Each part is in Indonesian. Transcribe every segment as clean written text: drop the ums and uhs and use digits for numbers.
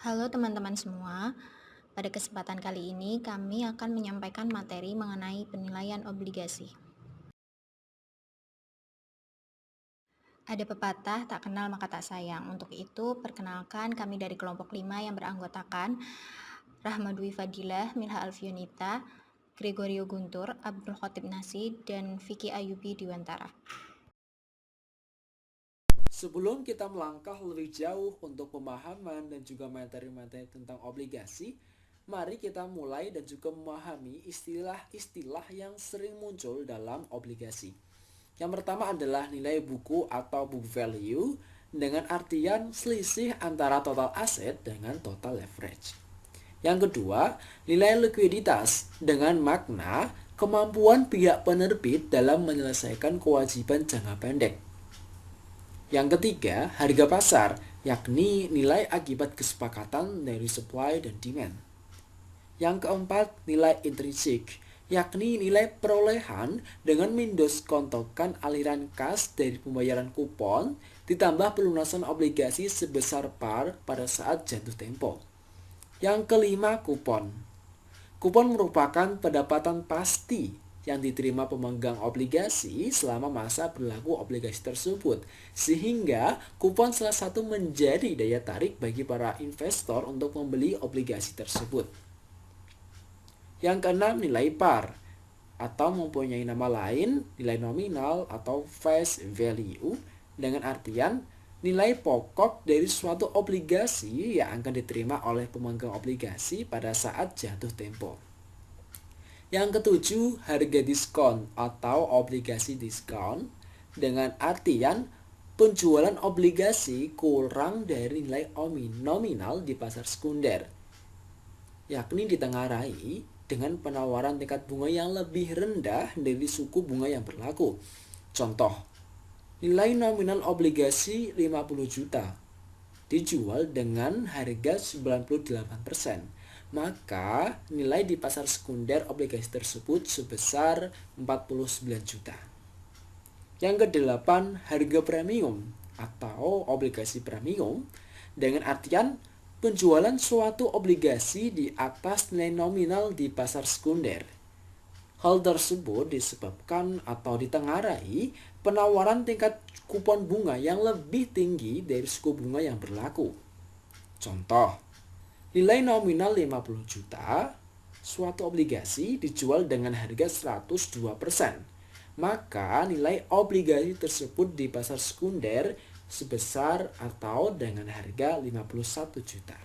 Halo teman-teman semua, pada kesempatan kali ini kami akan menyampaikan materi mengenai penilaian obligasi. Ada pepatah, tak kenal maka tak sayang. Untuk itu, perkenalkan kami dari kelompok 5 yang beranggotakan Rahmadwi Fadilah, Milha Alfionita, Gregorio Guntur, Abdul Khotib Nasi, dan Vicky Ayubi Diwantara. Sebelum kita melangkah lebih jauh untuk pemahaman dan juga materi-materi tentang obligasi, mari kita mulai dan juga memahami istilah-istilah yang sering muncul dalam obligasi. Yang pertama adalah nilai buku atau book value dengan artian selisih antara total aset dengan total leverage. Yang kedua, nilai likuiditas dengan makna kemampuan pihak penerbit dalam menyelesaikan kewajiban jangka pendek. Yang ketiga, harga pasar, yakni nilai akibat kesepakatan dari supply dan demand. Yang keempat, nilai intrinsik, yakni nilai perolehan dengan mendiskontokan aliran kas dari pembayaran kupon ditambah pelunasan obligasi sebesar par pada saat jatuh tempo. Yang kelima, kupon. Kupon merupakan pendapatan pasti yang diterima pemegang obligasi selama masa berlaku obligasi tersebut, sehingga kupon salah satu menjadi daya tarik bagi para investor untuk membeli obligasi tersebut. Yang keenam, nilai par atau mempunyai nama lain nilai nominal atau face value dengan artian nilai pokok dari suatu obligasi yang akan diterima oleh pemegang obligasi pada saat jatuh tempo. Yang ketujuh, harga diskon atau obligasi diskon dengan artian penjualan obligasi kurang dari nilai nominal di pasar sekunder, yakni ditengarai dengan penawaran tingkat bunga yang lebih rendah dari suku bunga yang berlaku. Contoh, nilai nominal obligasi 50 juta dijual dengan harga 98%, maka nilai di pasar sekunder obligasi tersebut sebesar 49 juta. Yang kedelapan, harga premium atau obligasi premium dengan artian penjualan suatu obligasi di atas nilai nominal di pasar sekunder. Hal tersebut disebabkan atau ditengarai penawaran tingkat kupon bunga yang lebih tinggi dari suku bunga yang berlaku. Contoh, nilai nominal 50 juta, suatu obligasi dijual dengan harga 102%. Maka nilai obligasi tersebut di pasar sekunder sebesar atau dengan harga 51 juta.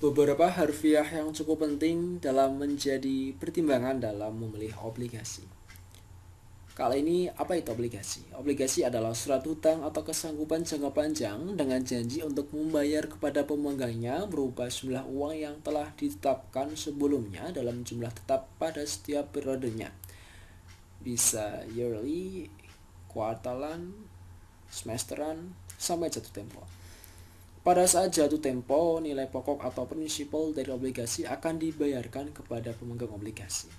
Beberapa harfiah yang cukup penting dalam menjadi pertimbangan dalam memilih obligasi. Kali ini apa itu obligasi? Obligasi adalah surat hutang atau kesanggupan jangka panjang dengan janji untuk membayar kepada pemegangnya berupa jumlah uang yang telah ditetapkan sebelumnya dalam jumlah tetap pada setiap periodenya. Bisa yearly, kuartalan, semesteran, sampai jatuh tempo. Pada saat jatuh tempo, nilai pokok atau prinsipal dari obligasi akan dibayarkan kepada pemegang obligasi.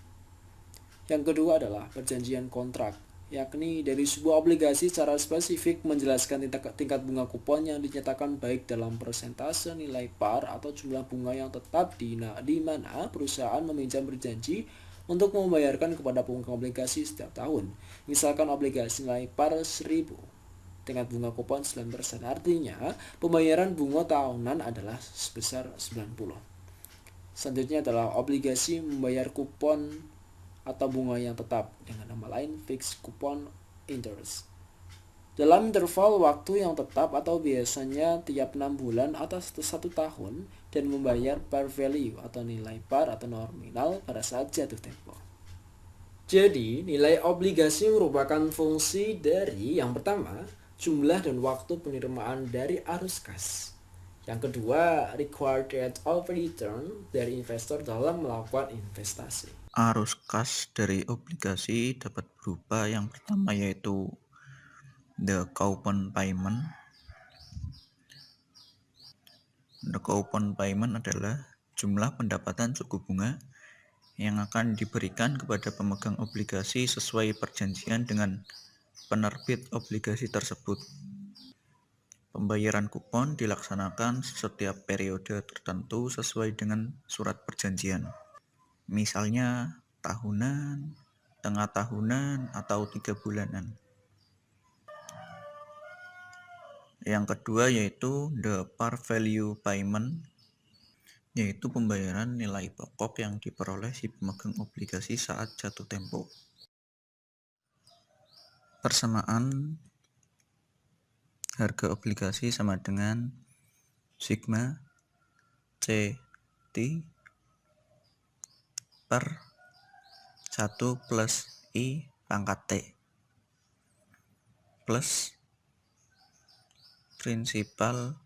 Yang kedua adalah perjanjian kontrak, yakni dari sebuah obligasi secara spesifik menjelaskan tingkat bunga kupon yang dinyatakan baik dalam persentase nilai par atau jumlah bunga yang tetap di mana perusahaan meminjam berjanji untuk membayarkan kepada pemegang obligasi setiap tahun. Misalkan obligasi nilai par 1000, tingkat bunga kupon 9%, artinya pembayaran bunga tahunan adalah sebesar 90. Selanjutnya adalah obligasi membayar kupon atau bunga yang tetap dengan nama lain fixed coupon interest. Dalam interval waktu yang tetap atau biasanya tiap 6 bulan atau 1 tahun dan membayar par value atau nilai par atau nominal pada saat jatuh tempo. Jadi, nilai obligasi merupakan fungsi dari yang pertama, jumlah dan waktu penerimaan dari arus kas. Yang kedua, required rate of return dari investor dalam melakukan investasi. Arus kas dari obligasi dapat berupa yang pertama yaitu the coupon payment. The coupon payment adalah jumlah pendapatan suku bunga yang akan diberikan kepada pemegang obligasi sesuai perjanjian dengan penerbit obligasi tersebut. Pembayaran kupon dilaksanakan setiap periode tertentu sesuai dengan surat perjanjian. Misalnya tahunan, tengah tahunan, atau 3 bulanan. Yang kedua yaitu the par value payment, yaitu pembayaran nilai pokok yang diperoleh si pemegang obligasi saat jatuh tempo. Persamaan harga obligasi sama dengan sigma CT per 1 plus I pangkat T plus prinsipal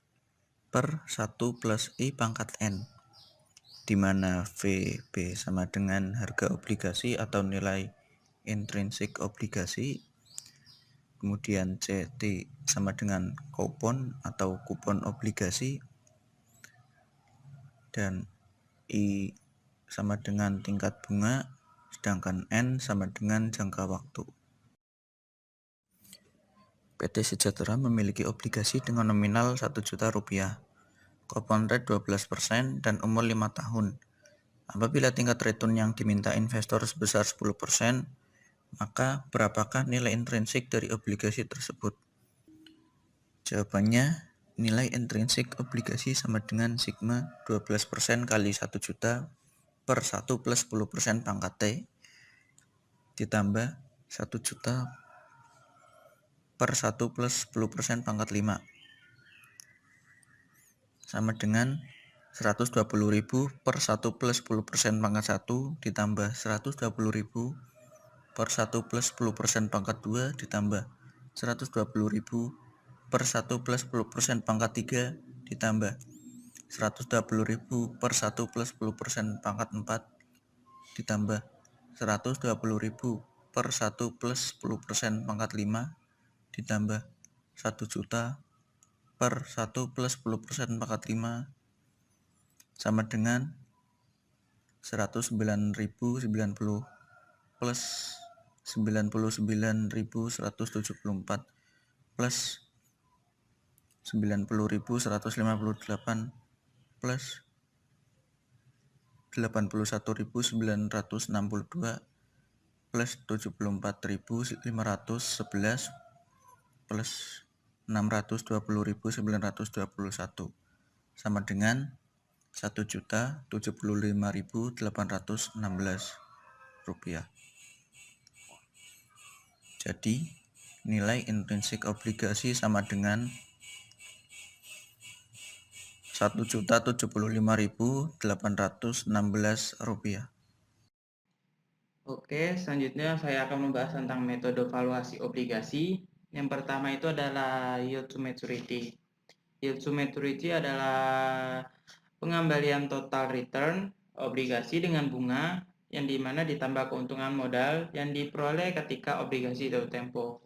per 1 plus I pangkat N, di mana VB sama dengan harga obligasi atau nilai intrinsik obligasi, kemudian CT sama dengan kupon atau kupon obligasi, dan I sama dengan tingkat bunga, sedangkan N sama dengan jangka waktu. PT Sejahtera memiliki obligasi dengan nominal 1 juta rupiah, coupon rate 12% dan umur 5 tahun. Apabila tingkat return yang diminta investor sebesar 10%, maka berapakah nilai intrinsik dari obligasi tersebut? Jawabannya, nilai intrinsik obligasi sama dengan sigma 12% kali 1 juta per 1 plus 10% pangkat T ditambah 1 juta per 1 plus 10% pangkat 5 sama dengan 120.000 per 1 plus 10% pangkat 1 ditambah 120.000 per 1 plus 10% pangkat 2 ditambah 120.000 per 1 plus 10% pangkat 3 ditambah 120.000 per 1 plus 10% pangkat 4 ditambah 120.000 per 1 plus 10% pangkat 5 ditambah 1 juta per 1 plus 10% pangkat 5 sama dengan 109.090 plus 99.174 plus 90.158 plus 81.962 plus 74.511 plus 620.921 sama dengan 1.075.816 rupiah. Jadi nilai intrinsik obligasi sama dengan 1.075.816 rupiah. Oke, selanjutnya saya akan membahas tentang metode valuasi obligasi. Yang pertama itu adalah yield to maturity. Yield to maturity adalah pengembalian total return obligasi dengan bunga yang dimana ditambah keuntungan modal yang diperoleh ketika obligasi jatuh tempo.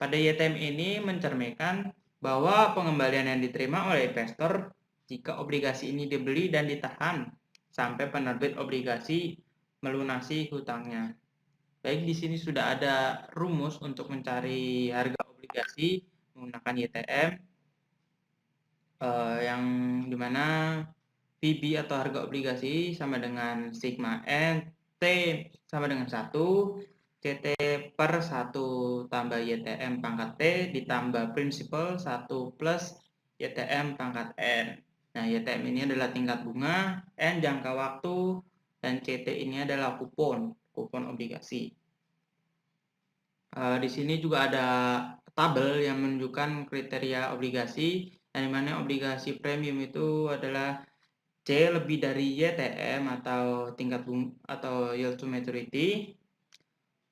Pada YTM ini mencerminkan bahwa pengembalian yang diterima oleh investor jika obligasi ini dibeli dan ditahan sampai penerbit obligasi melunasi hutangnya. Baik, di sini sudah ada rumus untuk mencari harga obligasi menggunakan YTM, yang dimana VB atau harga obligasi sama dengan sigma N, T sama dengan 1, CT per 1 tambah YTM pangkat T ditambah prinsipal 1 plus YTM pangkat N. Nah, YTM ini adalah tingkat bunga, N jangka waktu, dan CT ini adalah kupon obligasi. Di sini juga ada tabel yang menunjukkan kriteria obligasi, yang dimana obligasi premium itu adalah C lebih dari YTM atau tingkat bunga atau yield to maturity,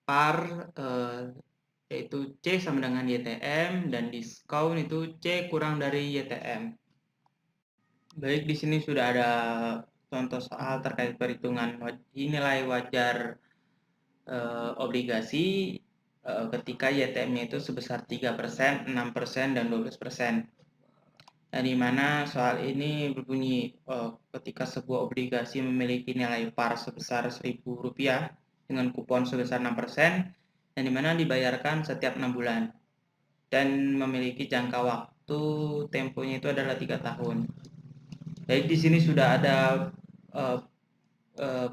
par yaitu C sama dengan YTM, dan diskon itu C kurang dari YTM. Baik, di sini sudah ada contoh soal terkait perhitungan nilai wajar obligasi ketika YTM-nya itu sebesar 3%, 6%, dan 12%. Nah, di mana soal ini berbunyi ketika sebuah obligasi memiliki nilai par sebesar Rp1.000 dengan kupon sebesar 6%, yang dimana dibayarkan setiap 6 bulan dan memiliki jangka waktu temponya itu adalah 3 tahun. Baik, di sini sudah ada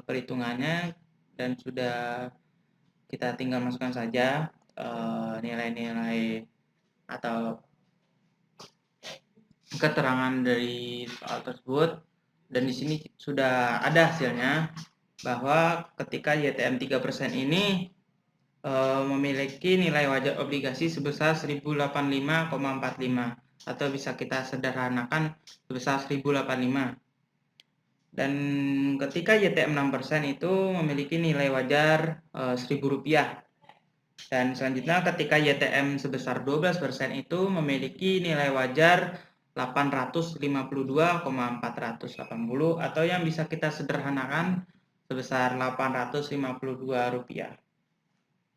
perhitungannya dan sudah kita tinggal masukkan saja nilai-nilai atau keterangan dari soal tersebut, dan di sini sudah ada hasilnya bahwa ketika YTM 3% ini memiliki nilai wajar obligasi sebesar 1085,45 atau bisa kita sederhanakan sebesar 1085. Dan ketika YTM 6% itu memiliki nilai wajar Rp1.000. Dan selanjutnya ketika YTM sebesar 12% itu memiliki nilai wajar 852,480 atau yang bisa kita sederhanakan sebesar Rp852.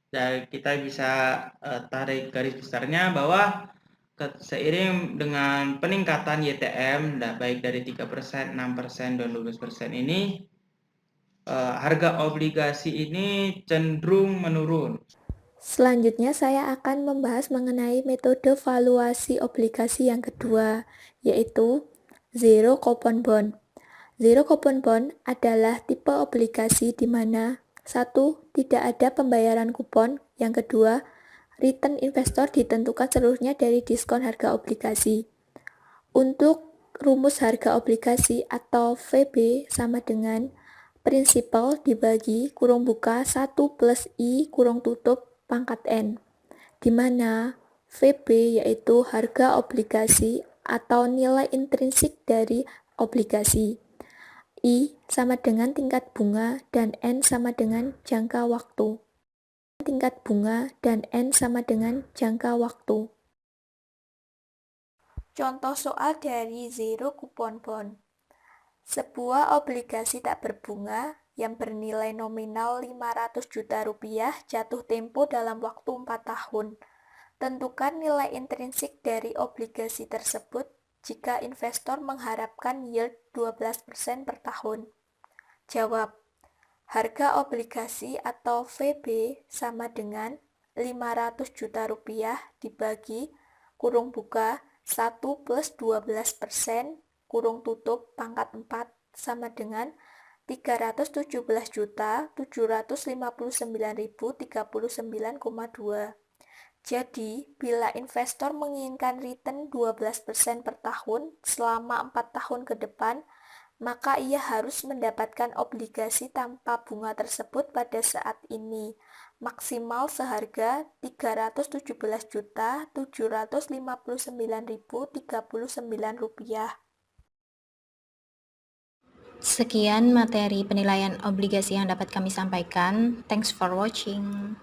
Dan kita bisa tarik garis besarnya bahwa seiring dengan peningkatan YTM baik dari 3%, 6%, dan 12% ini harga obligasi ini cenderung menurun. Selanjutnya saya akan membahas mengenai metode valuasi obligasi yang kedua, yaitu zero coupon bond. Zero coupon bond adalah tipe obligasi di mana satu, tidak ada pembayaran kupon. Yang kedua, return investor ditentukan seluruhnya dari diskon harga obligasi. Untuk rumus harga obligasi atau VB sama dengan prinsipal dibagi kurung buka 1 plus I kurung tutup pangkat N, di mana VB yaitu harga obligasi atau nilai intrinsik dari obligasi. I sama dengan tingkat bunga dan N sama dengan jangka waktu. Tingkat bunga dan N sama dengan jangka waktu. Contoh soal dari zero coupon bond. Sebuah obligasi tak berbunga yang bernilai nominal 500 juta rupiah jatuh tempo dalam waktu 4 tahun. Tentukan nilai intrinsik dari obligasi tersebut jika investor mengharapkan yield 12% per tahun. Jawab, harga obligasi atau VB sama dengan 500 juta rupiah dibagi kurung buka 1 plus 12% kurung tutup pangkat 4 sama dengan 379.759.039,2. Jadi, bila investor menginginkan return 12% per tahun selama 4 tahun ke depan, maka ia harus mendapatkan obligasi tanpa bunga tersebut pada saat ini, maksimal seharga Rp317.759.039. Sekian materi penilaian obligasi yang dapat kami sampaikan. Thanks for watching.